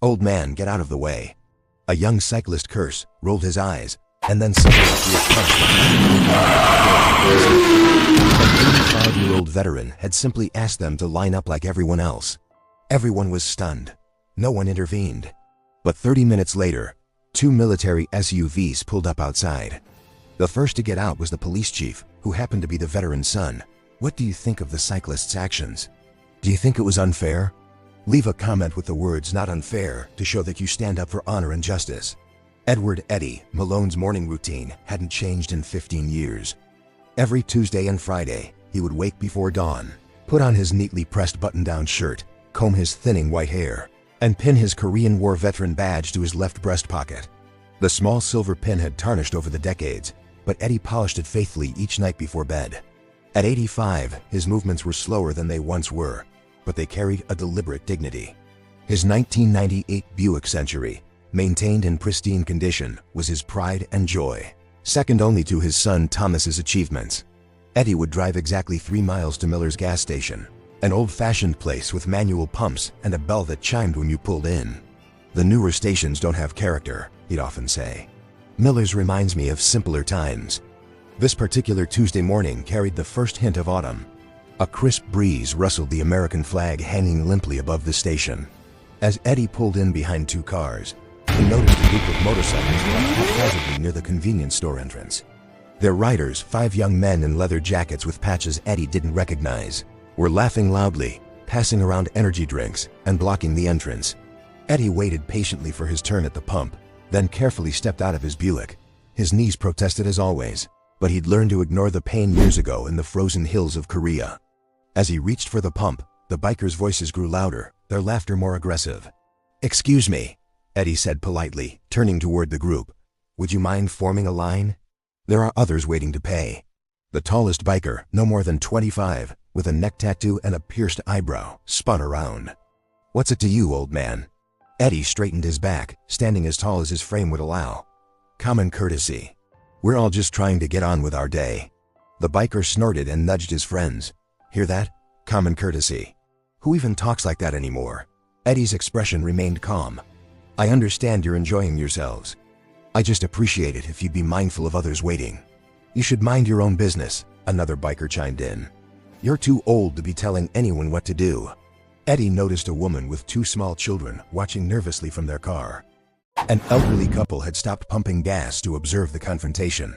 "Old man, get out of the way." A young cyclist cursed, rolled his eyes, and then suddenly threw a punch. An 85-year-old veteran had simply asked them to line up like everyone else. Everyone was stunned. No one intervened. But 30 minutes later, 2 military SUVs pulled up outside. The first to get out was the police chief, who happened to be the veteran's son. What do you think of the cyclist's actions? Do you think it was unfair? Leave a comment with the words "not unfair" to show that you stand up for honor and justice. Edward Malone's morning routine hadn't changed in 15 years. Every Tuesday and Friday, he would wake before dawn, put on his neatly pressed button-down shirt, comb his thinning white hair, and pin his Korean War veteran badge to his left breast pocket. The small silver pin had tarnished over the decades, but Eddie polished it faithfully each night before bed. At 85, his movements were slower than they once were, but they carried a deliberate dignity. His 1998 Buick Century, maintained in pristine condition, was his pride and joy, second only to his son Thomas's achievements. Eddie would drive exactly 3 miles to Miller's gas station, an old-fashioned place with manual pumps and a bell that chimed when you pulled in. "The newer stations don't have character," he'd often say. "Miller's reminds me of simpler times." This particular Tuesday morning carried the first hint of autumn. A crisp breeze rustled the American flag hanging limply above the station. As Eddie pulled in behind 2 cars, he noticed a group of motorcycles parked haphazardly near the convenience store entrance. Their riders, 5 young men in leather jackets with patches Eddie didn't recognize, were laughing loudly, passing around energy drinks, and blocking the entrance. Eddie waited patiently for his turn at the pump, then carefully stepped out of his Buick. His knees protested as always, but he'd learned to ignore the pain years ago in the frozen hills of Korea. As he reached for the pump, the bikers' voices grew louder, their laughter more aggressive. "Excuse me," Eddie said politely, turning toward the group. "Would you mind forming a line? There are others waiting to pay." The tallest biker, no more than 25, with a neck tattoo and a pierced eyebrow, spun around. "What's it to you, old man?" Eddie straightened his back, standing as tall as his frame would allow. "Common courtesy. We're all just trying to get on with our day." The biker snorted and nudged his friends. "Hear that? Common courtesy. Who even talks like that anymore?" Eddie's expression remained calm. "I understand you're enjoying yourselves. I just appreciate it if you'd be mindful of others waiting." "You should mind your own business," another biker chimed in. "You're too old to be telling anyone what to do." Eddie noticed a woman with 2 small children watching nervously from their car. An elderly couple had stopped pumping gas to observe the confrontation.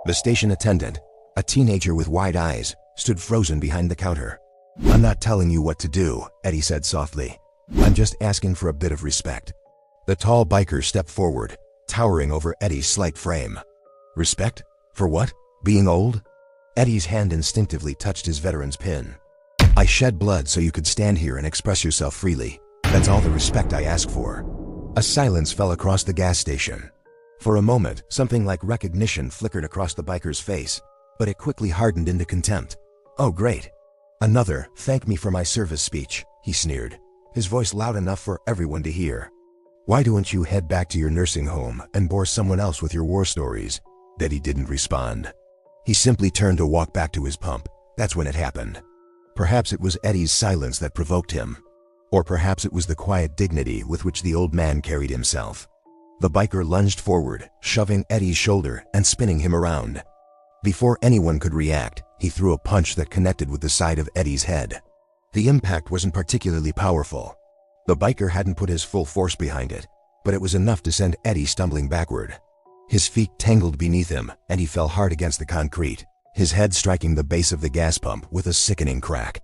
The station attendant, a teenager with wide eyes, stood frozen behind the counter. "I'm not telling you what to do," Eddie said softly. "I'm just asking for a bit of respect." The tall biker stepped forward, towering over Eddie's slight frame. "Respect? For what? Being old?" Eddie's hand instinctively touched his veteran's pin. "I shed blood so you could stand here and express yourself freely. That's all the respect I ask for." A silence fell across the gas station. For a moment, something like recognition flickered across the biker's face, but it quickly hardened into contempt. "Oh, great. Another thank me for my service speech," he sneered, his voice loud enough for everyone to hear. "Why don't you head back to your nursing home and bore someone else with your war stories?" Eddie didn't respond. He simply turned to walk back to his pump. That's when it happened. Perhaps it was Eddie's silence that provoked him. Or perhaps it was the quiet dignity with which the old man carried himself. The biker lunged forward, shoving Eddie's shoulder and spinning him around. Before anyone could react, he threw a punch that connected with the side of Eddie's head. The impact wasn't particularly powerful. The biker hadn't put his full force behind it, but it was enough to send Eddie stumbling backward. His feet tangled beneath him, and he fell hard against the concrete, his head striking the base of the gas pump with a sickening crack.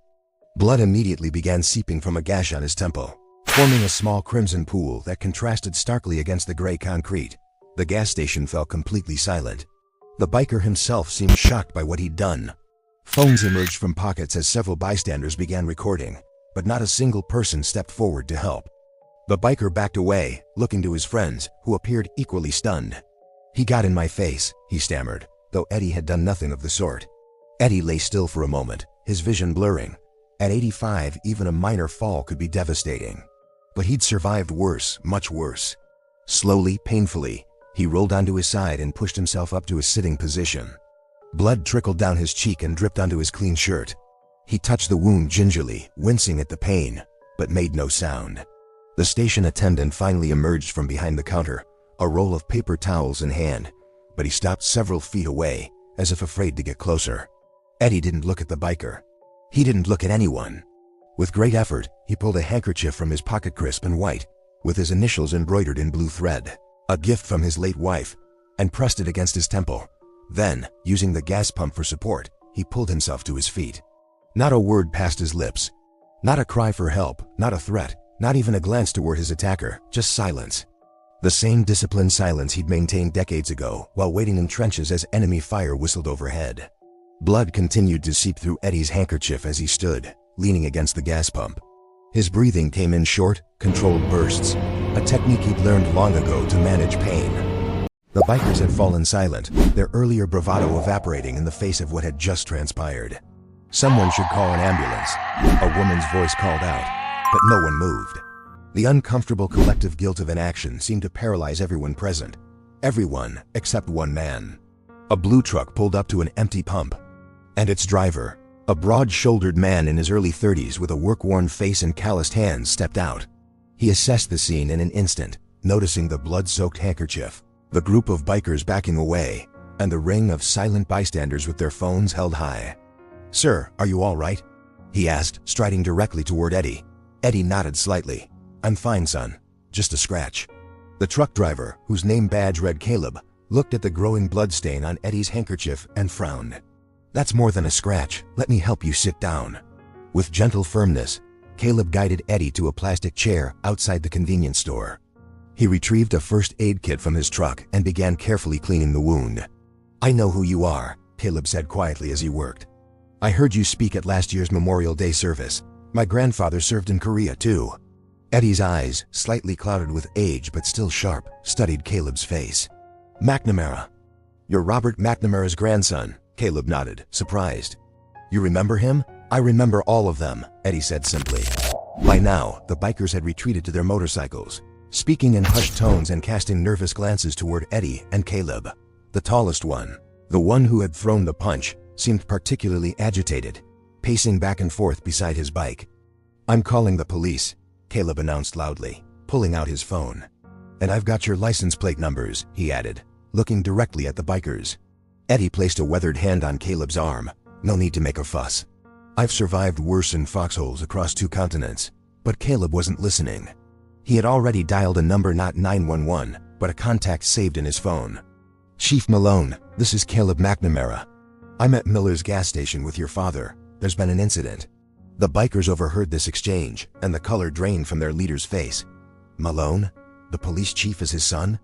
Blood immediately began seeping from a gash on his temple, forming a small crimson pool that contrasted starkly against the gray concrete. The gas station fell completely silent. The biker himself seemed shocked by what he'd done. Phones emerged from pockets as several bystanders began recording, but not a single person stepped forward to help. The biker backed away, looking to his friends, who appeared equally stunned. "He got in my face," he stammered, though Eddie had done nothing of the sort. Eddie lay still for a moment, his vision blurring. At 85, even a minor fall could be devastating. But he'd survived worse, much worse. Slowly, painfully, he rolled onto his side and pushed himself up to a sitting position. Blood trickled down his cheek and dripped onto his clean shirt. He touched the wound gingerly, wincing at the pain, but made no sound. The station attendant finally emerged from behind the counter, a roll of paper towels in hand, but he stopped several feet away, as if afraid to get closer. Eddie didn't look at the biker. He didn't look at anyone. With great effort, he pulled a handkerchief from his pocket, crisp and white, with his initials embroidered in blue thread, a gift from his late wife, and pressed it against his temple. Then, using the gas pump for support, he pulled himself to his feet. Not a word passed his lips. Not a cry for help, not a threat, not even a glance toward his attacker, just silence. The same disciplined silence he'd maintained decades ago while waiting in trenches as enemy fire whistled overhead. Blood continued to seep through Eddie's handkerchief as he stood, leaning against the gas pump. His breathing came in short, controlled bursts, a technique he'd learned long ago to manage pain. The bikers had fallen silent, their earlier bravado evaporating in the face of what had just transpired. Someone should call an ambulance, a woman's voice called out, but no one moved. The uncomfortable collective guilt of inaction seemed to paralyze everyone present. Everyone except one man. A blue truck pulled up to an empty pump, and its driver, a broad-shouldered man in his early 30s with a work-worn face and calloused hands, stepped out. He assessed the scene in an instant, noticing the blood-soaked handkerchief, the group of bikers backing away, and the ring of silent bystanders with their phones held high. "Sir, are you all right?" he asked, striding directly toward Eddie. Eddie nodded slightly. "I'm fine, son. Just a scratch." The truck driver, whose name badge read Caleb, looked at the growing bloodstain on Eddie's handkerchief and frowned. "That's more than a scratch. Let me help you sit down." With gentle firmness, Caleb guided Eddie to a plastic chair outside the convenience store. He retrieved a first aid kit from his truck and began carefully cleaning the wound. "I know who you are," Caleb said quietly as he worked. "I heard you speak at last year's Memorial Day service. My grandfather served in Korea too." Eddie's eyes, slightly clouded with age but still sharp, studied Caleb's face. "McNamara. You're Robert McNamara's grandson," Caleb nodded, surprised. "You remember him?" "I remember all of them," Eddie said simply. By now, the bikers had retreated to their motorcycles, speaking in hushed tones and casting nervous glances toward Eddie and Caleb. The tallest one, the one who had thrown the punch, seemed particularly agitated, pacing back and forth beside his bike. "I'm calling the police," Caleb announced loudly, pulling out his phone. "And I've got your license plate numbers," he added, looking directly at the bikers. Eddie placed a weathered hand on Caleb's arm. "No need to make a fuss. I've survived worse in foxholes across 2 continents." But Caleb wasn't listening. He had already dialed a number not 911, but a contact saved in his phone. "Chief Malone, this is Caleb McNamara. I'm at Miller's gas station with your father. There's been an incident." The bikers overheard this exchange, and the color drained from their leader's face. "Malone? The police chief is his son?"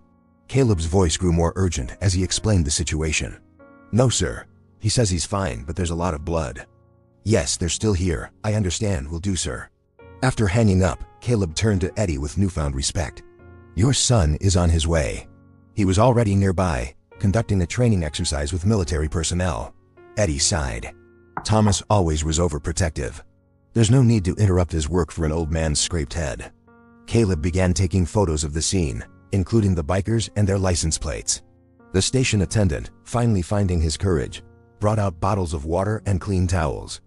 Caleb's voice grew more urgent as he explained the situation. "No, sir. He says he's fine, but there's a lot of blood." "Yes, they're still here. I understand, will do, sir." After hanging up, Caleb turned to Eddie with newfound respect. "Your son is on his way." He was already nearby, conducting a training exercise with military personnel. Eddie sighed. Thomas always was overprotective. There's no need to interrupt his work for an old man's scraped head. Caleb began taking photos of the scene, including the bikers and their license plates. The station attendant, finally finding his courage, brought out bottles of water and clean towels.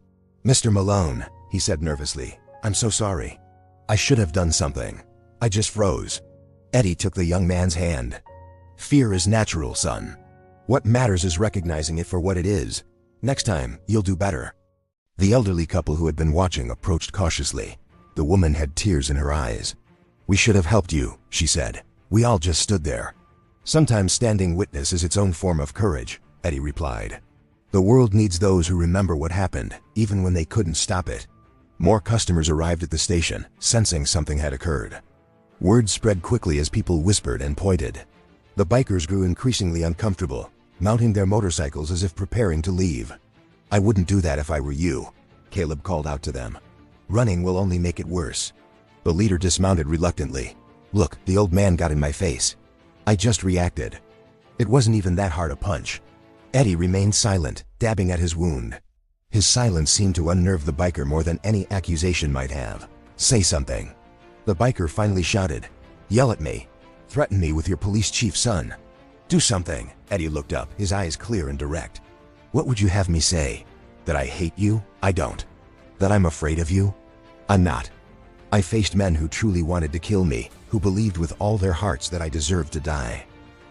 "Mr. Malone," he said nervously, "I'm so sorry. I should have done something. I just froze." Eddie took the young man's hand. "Fear is natural, son. What matters is recognizing it for what it is. Next time, you'll do better." The elderly couple who had been watching approached cautiously. The woman had tears in her eyes. "We should have helped you," she said. "We all just stood there." "Sometimes standing witness is its own form of courage," Eddie replied. "The world needs those who remember what happened, even when they couldn't stop it." More customers arrived at the station, sensing something had occurred. Word spread quickly as people whispered and pointed. The bikers grew increasingly uncomfortable, mounting their motorcycles as if preparing to leave. "I wouldn't do that if I were you," Caleb called out to them. "Running will only make it worse." The leader dismounted reluctantly. "Look, the old man got in my face. I just reacted. It wasn't even that hard a punch." Eddie remained silent, dabbing at his wound. His silence seemed to unnerve the biker more than any accusation might have. "Say something." The biker finally shouted. "Yell at me. Threaten me with your police chief's son. Do something." Eddie looked up, his eyes clear and direct. "What would you have me say? That I hate you? I don't. That I'm afraid of you? I'm not. I faced men who truly wanted to kill me, who believed with all their hearts that I deserved to die.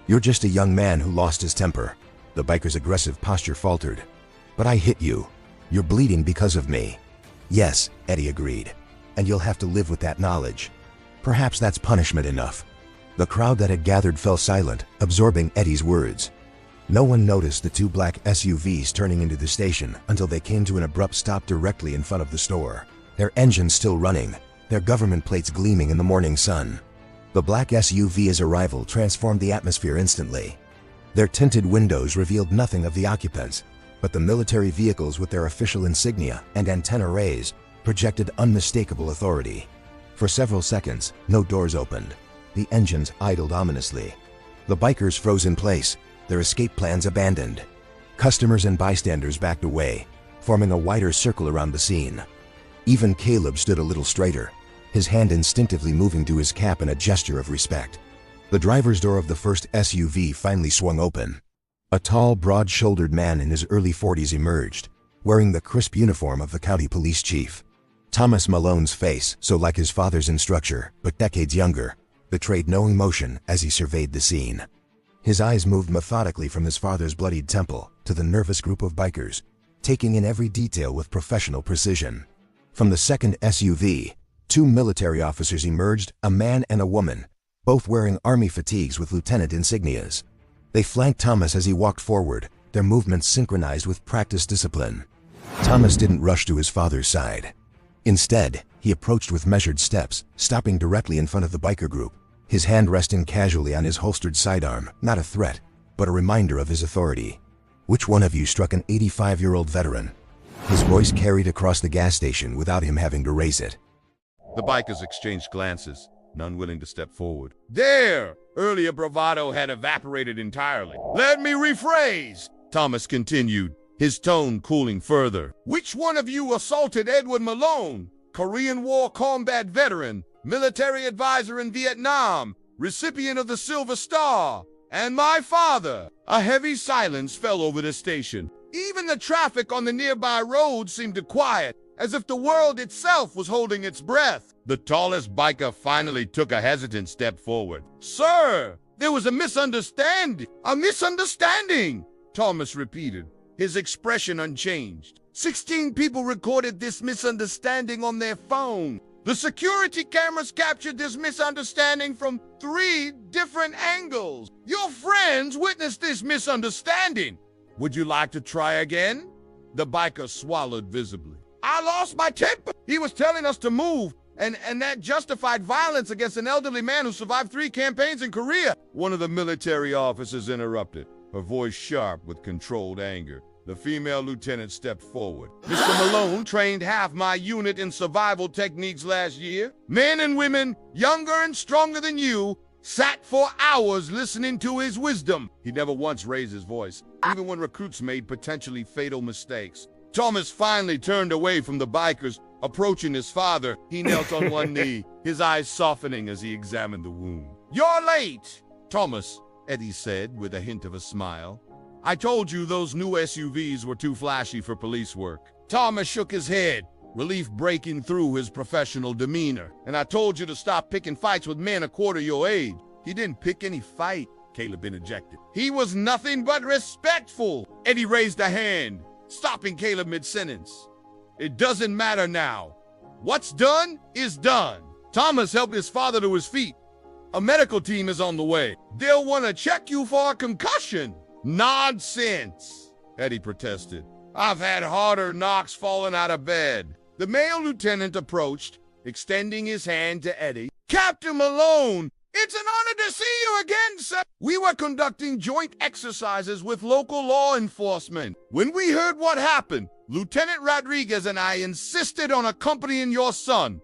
You're just a young man who lost his temper. The biker's aggressive posture faltered. But I hit you. You're bleeding because of me. Yes, Eddie agreed. And you'll have to live with that knowledge. Perhaps that's punishment enough. The crowd that had gathered fell silent, absorbing Eddie's words. No one noticed the two black SUVs turning into the station until they came to an abrupt stop directly in front of the store. Their engines still running, their government plates gleaming in the morning sun. The black SUV's arrival transformed the atmosphere instantly. Their tinted windows revealed nothing of the occupants, but the military vehicles with their official insignia and antenna rays projected unmistakable authority. For several seconds, no doors opened. The engines idled ominously. The bikers froze in place, their escape plans abandoned. Customers and bystanders backed away, forming a wider circle around the scene. Even Caleb stood a little straighter, his hand instinctively moving to his cap in a gesture of respect. The driver's door of the first SUV finally swung open. A tall, broad-shouldered man in his early 40s emerged, wearing the crisp uniform of the county police chief. Thomas Malone's face, so like his father's in structure, but decades younger, betrayed no emotion as he surveyed the scene. His eyes moved methodically from his father's bloodied temple to the nervous group of bikers, taking in every detail with professional precision. From the second SUV, two military officers emerged, a man and a woman, both wearing army fatigues with lieutenant insignias. They flanked Thomas as he walked forward, their movements synchronized with practiced discipline. Thomas didn't rush to his father's side. Instead, he approached with measured steps, stopping directly in front of the biker group, his hand resting casually on his holstered sidearm, not a threat, but a reminder of his authority. "Which one of you struck an 85-year-old veteran?" His voice carried across the gas station without him having to raise it. The bikers exchanged glances, none willing to step forward. Their earlier bravado had evaporated entirely. "Let me rephrase," Thomas continued, his tone cooling further. "Which one of you assaulted Edward Malone, Korean War combat veteran, military advisor in Vietnam, recipient of the Silver Star, and my father?" A heavy silence fell over the station. Even the traffic on the nearby road seemed to quiet, as if the world itself was holding its breath. The tallest biker finally took a hesitant step forward. "Sir, there was a misunderstanding." "A misunderstanding," Thomas repeated, his expression unchanged. 16 people recorded this misunderstanding on their phone. The security cameras captured this misunderstanding from 3 different angles. Your friends witnessed this misunderstanding. Would you like to try again? The biker swallowed visibly. "I lost my temper. He was telling us to move, and that justified violence against an elderly man who survived 3 campaigns in Korea." One of the military officers interrupted, her voice sharp with controlled anger. The female lieutenant stepped forward. "Mr. Malone trained half my unit in survival techniques last year. Men and women, younger and stronger than you, sat for hours listening to his wisdom." He never once raised his voice, even when recruits made potentially fatal mistakes. Thomas finally turned away from the bikers, approaching his father. He knelt on one knee, his eyes softening as he examined the wound. "You're late, Thomas," Eddie said with a hint of a smile. "I told you those new SUVs were too flashy for police work." Thomas shook his head, relief breaking through his professional demeanor. "And I told you to stop picking fights with men a quarter your age." "He didn't pick any fight," Caleb interjected. "He was nothing but respectful." Eddie raised a hand, stopping Caleb mid-sentence. "It doesn't matter now. What's done is done." Thomas helped his father to his feet. "A medical team is on the way. They'll want to check you for a concussion." "Nonsense," Eddie protested. "I've had harder knocks falling out of bed." The male lieutenant approached, extending his hand to Eddie. "Captain Malone, it's an honor to see you again, sir. We were conducting joint exercises with local law enforcement. When we heard what happened, Lieutenant Rodriguez and I insisted on accompanying your son."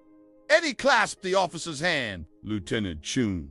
Eddie clasped the officer's hand. "Lieutenant Chun.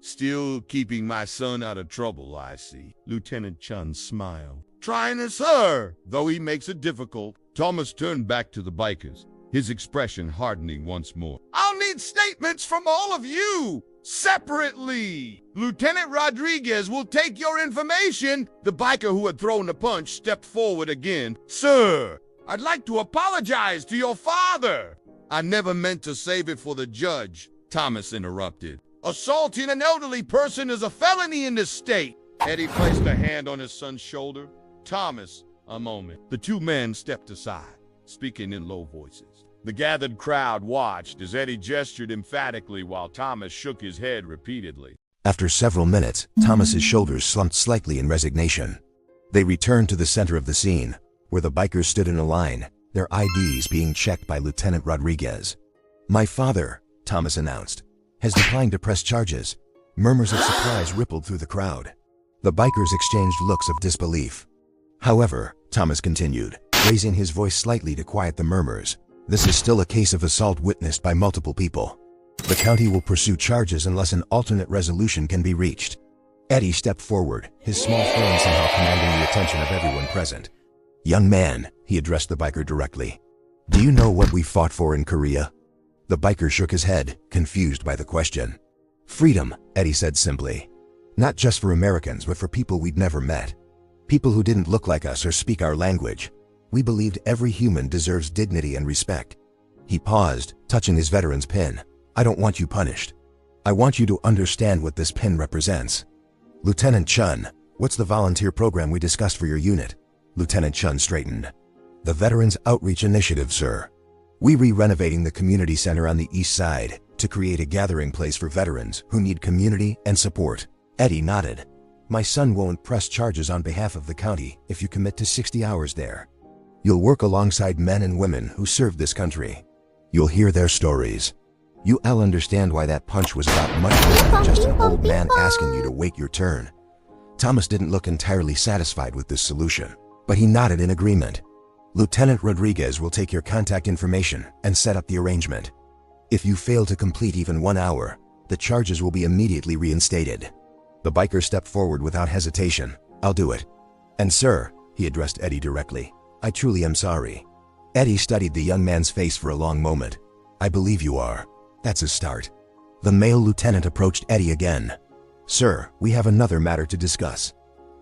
Still keeping my son out of trouble, I see." Lieutenant Chun smiled. "Trying as her, though he makes it difficult." Thomas turned back to the bikers, his expression hardening once more. "I'll need statements from all of you, separately. Lieutenant Rodriguez will take your information." The biker who had thrown the punch stepped forward again. "Sir, I'd like to apologize to your father." I never meant to save it for the judge, Thomas interrupted. Assaulting an elderly person is a felony in this state. Eddie placed a hand on his son's shoulder. Thomas, a moment. The two men stepped aside, speaking in low voices. The gathered crowd watched as Eddie gestured emphatically while Thomas shook his head repeatedly. After several minutes, Thomas's shoulders slumped slightly in resignation. They returned to the center of the scene, where the bikers stood in a line, their IDs being checked by Lieutenant Rodriguez. "My father," Thomas announced, "has declined to press charges." Murmurs of surprise rippled through the crowd. The bikers exchanged looks of disbelief. "However," Thomas continued, raising his voice slightly to quiet the murmurs, "this is still a case of assault witnessed by multiple people. The county will pursue charges unless an alternate resolution can be reached." Eddie stepped forward, his small frame somehow commanding the attention of everyone present. "Young man," he addressed the biker directly, "do you know what we fought for in Korea?" The biker shook his head, confused by the question. "Freedom," Eddie said simply. "Not just for Americans, but for people we'd never met. People who didn't look like us or speak our language. We believed every human deserves dignity and respect." He paused, touching his veteran's pin. "I don't want you punished. I want you to understand what this pin represents." "Lieutenant Chun, what's the volunteer program we discussed for your unit?" Lieutenant Chun straightened. "The Veterans Outreach Initiative, sir. We re-renovating the community center on the east side to create a gathering place for veterans who need community and support." Eddie nodded. "My son won't press charges on behalf of the county if you commit to 60 hours there. You'll work alongside men and women who served this country. You'll hear their stories. You'll understand why that punch was about much more than just an old man asking you to wait your turn." Thomas didn't look entirely satisfied with this solution, but he nodded in agreement. "Lieutenant Rodriguez will take your contact information and set up the arrangement. If you fail to complete even 1 hour, the charges will be immediately reinstated." The biker stepped forward without hesitation. "I'll do it. And sir," he addressed Eddie directly, "I truly am sorry." Eddie studied the young man's face for a long moment. "I believe you are. That's a start." The male lieutenant approached Eddie again. "Sir, we have another matter to discuss.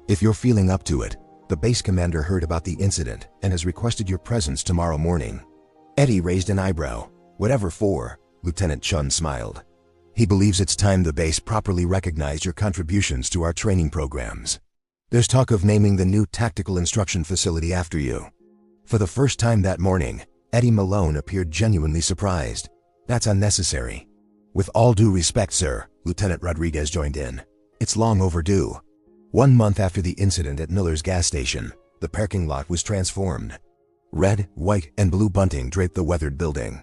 If you're feeling up to it, the base commander heard about the incident and has requested your presence tomorrow morning." Eddie raised an eyebrow. "Whatever for?" Lieutenant Chun smiled. "He believes it's time the base properly recognized your contributions to our training programs. There's talk of naming the new tactical instruction facility after you." For the first time that morning, Eddie Malone appeared genuinely surprised. "That's unnecessary." "With all due respect, sir," Lieutenant Rodriguez joined in, "it's long overdue." 1 month after the incident at Miller's gas station, the parking lot was transformed. Red, white, and blue bunting draped the weathered building.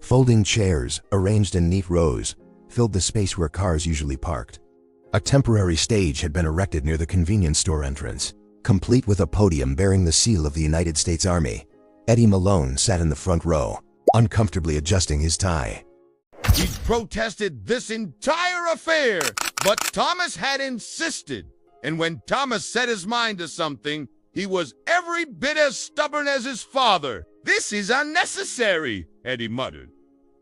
Folding chairs, arranged in neat rows, filled the space where cars usually parked. A temporary stage had been erected near the convenience store entrance, complete with a podium bearing the seal of the United States Army. Eddie Malone sat in the front row, uncomfortably adjusting his tie. He protested this entire affair, but Thomas had insisted. And when Thomas set his mind to something, he was every bit as stubborn as his father. "This is unnecessary," Eddie muttered,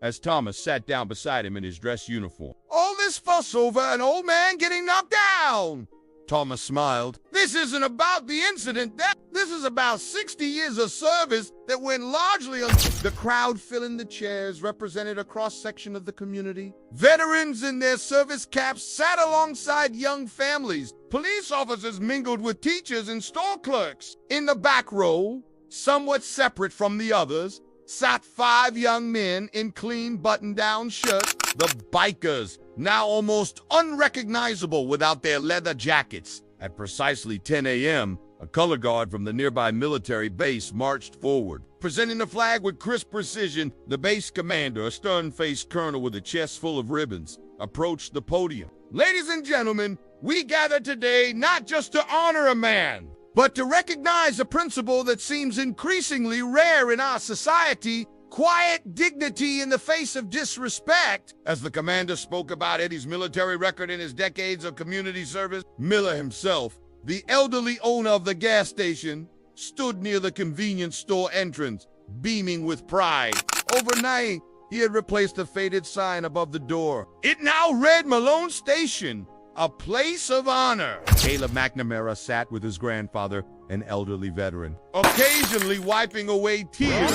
as Thomas sat down beside him in his dress uniform. "All this fuss over an old man getting knocked down." Thomas smiled. "This isn't about the incident. This is about 60 years of service that went largely on..." The crowd filling the chairs represented a cross-section of the community. Veterans in their service caps sat alongside young families. Police officers mingled with teachers and store clerks. In the back row, somewhat separate from the others, sat 5 young men in clean button-down shirts. The bikers, now almost unrecognizable without their leather jackets. At precisely 10 a.m., a color guard from the nearby military base marched forward. Presenting the flag with crisp precision, the base commander, a stern-faced colonel with a chest full of ribbons, approached the podium. "Ladies and gentlemen, we gather today not just to honor a man, but to recognize a principle that seems increasingly rare in our society: quiet dignity in the face of disrespect." As the commander spoke about Eddie's military record and his decades of community service, Miller himself, the elderly owner of the gas station, stood near the convenience store entrance, beaming with pride. Overnight, he had replaced the faded sign above the door. It now read Malone Station, a place of honor. Caleb McNamara sat with his grandfather, an elderly veteran, occasionally wiping away tears.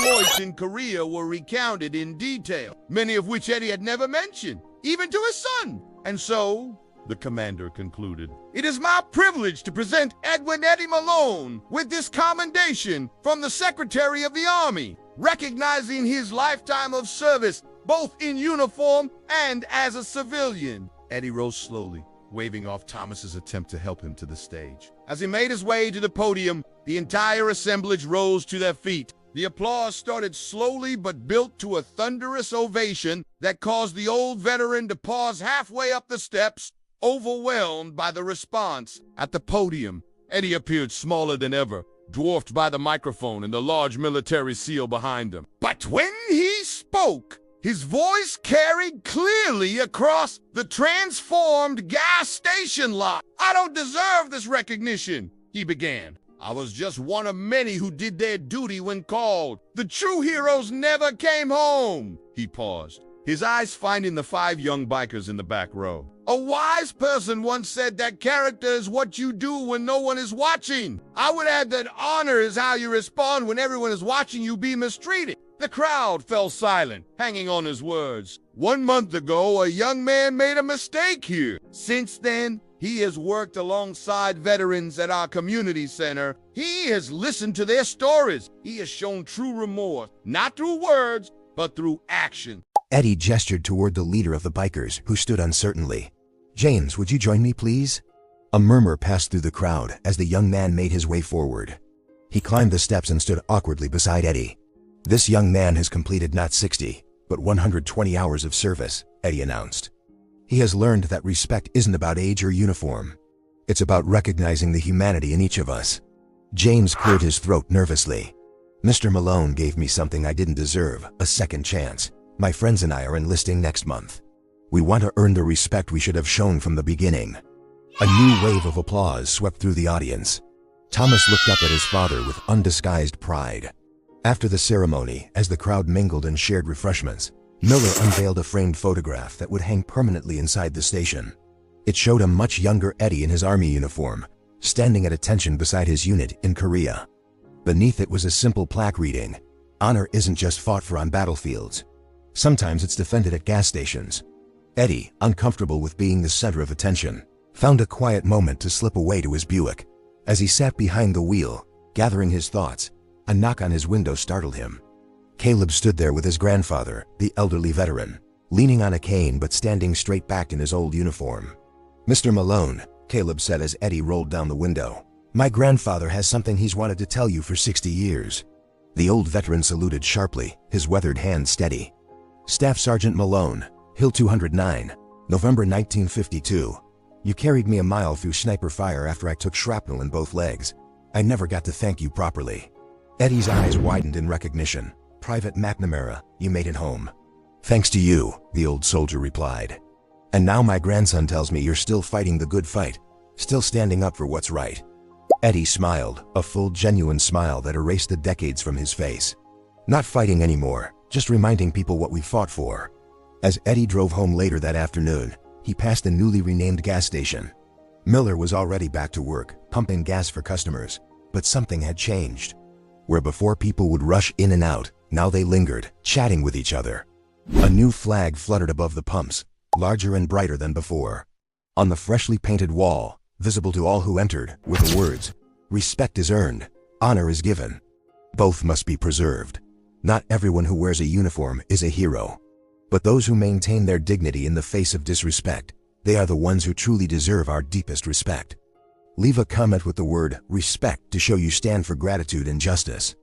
exploits in Korea were recounted in detail, many of which Eddie had never mentioned, even to his son. And so, the commander concluded, "It is my privilege to present Edward Eddie Malone with this commendation from the Secretary of the Army, recognizing his lifetime of service both in uniform and as a civilian." Eddie rose slowly, waving off Thomas's attempt to help him to the stage. As he made his way to the podium, the entire assemblage rose to their feet. The applause started slowly but built to a thunderous ovation that caused the old veteran to pause halfway up the steps, overwhelmed by the response. At the podium, Eddie appeared smaller than ever, dwarfed by the microphone and the large military seal behind him. But when he spoke, his voice carried clearly across the transformed gas station lot. "I don't deserve this recognition," he began. "I was just one of many who did their duty when called. The true heroes never came home." He paused, his eyes finding the 5 young bikers in the back row. "A wise person once said that character is what you do when no one is watching. I would add that honor is how you respond when everyone is watching you be mistreated." The crowd fell silent, hanging on his words. "1 month ago, a young man made a mistake here. Since then, he has worked alongside veterans at our community center. He has listened to their stories. He has shown true remorse, not through words, but through action." Eddie gestured toward the leader of the bikers, who stood uncertainly. "James, would you join me, please?" A murmur passed through the crowd as the young man made his way forward. He climbed the steps and stood awkwardly beside Eddie. "This young man has completed not 60, but 120 hours of service," Eddie announced. "He has learned that respect isn't about age or uniform. It's about recognizing the humanity in each of us." James cleared his throat nervously. "Mr. Malone gave me something I didn't deserve, a second chance. My friends and I are enlisting next month. We want to earn the respect we should have shown from the beginning." A new wave of applause swept through the audience. Thomas looked up at his father with undisguised pride. After the ceremony, as the crowd mingled and shared refreshments, Miller unveiled a framed photograph that would hang permanently inside the station. It showed a much younger Eddie in his army uniform, standing at attention beside his unit in Korea. Beneath it was a simple plaque reading, "Honor isn't just fought for on battlefields. Sometimes it's defended at gas stations." Eddie, uncomfortable with being the center of attention, found a quiet moment to slip away to his Buick. As he sat behind the wheel, gathering his thoughts, a knock on his window startled him. Caleb stood there with his grandfather, the elderly veteran, leaning on a cane but standing straight-backed in his old uniform. "Mr. Malone," Caleb said as Eddie rolled down the window, "my grandfather has something he's wanted to tell you for 60 years. The old veteran saluted sharply, his weathered hand steady. "Staff Sergeant Malone, Hill 209, November 1952. You carried me a mile through sniper fire after I took shrapnel in both legs. I never got to thank you properly." Eddie's eyes widened in recognition. "Private McNamara, you made it home." "Thanks to you," the old soldier replied. "And now my grandson tells me you're still fighting the good fight, still standing up for what's right." Eddie smiled, a full, genuine smile that erased the decades from his face. "Not fighting anymore, just reminding people what we fought for." As Eddie drove home later that afternoon, he passed a newly renamed gas station. Miller was already back to work, pumping gas for customers, but something had changed. Where before people would rush in and out, now they lingered, chatting with each other. A new flag fluttered above the pumps, larger and brighter than before. On the freshly painted wall, visible to all who entered, were the words, "Respect is earned, honor is given." Both must be preserved. Not everyone who wears a uniform is a hero. But those who maintain their dignity in the face of disrespect, they are the ones who truly deserve our deepest respect. Leave a comment with the word "respect" to show you stand for gratitude and justice.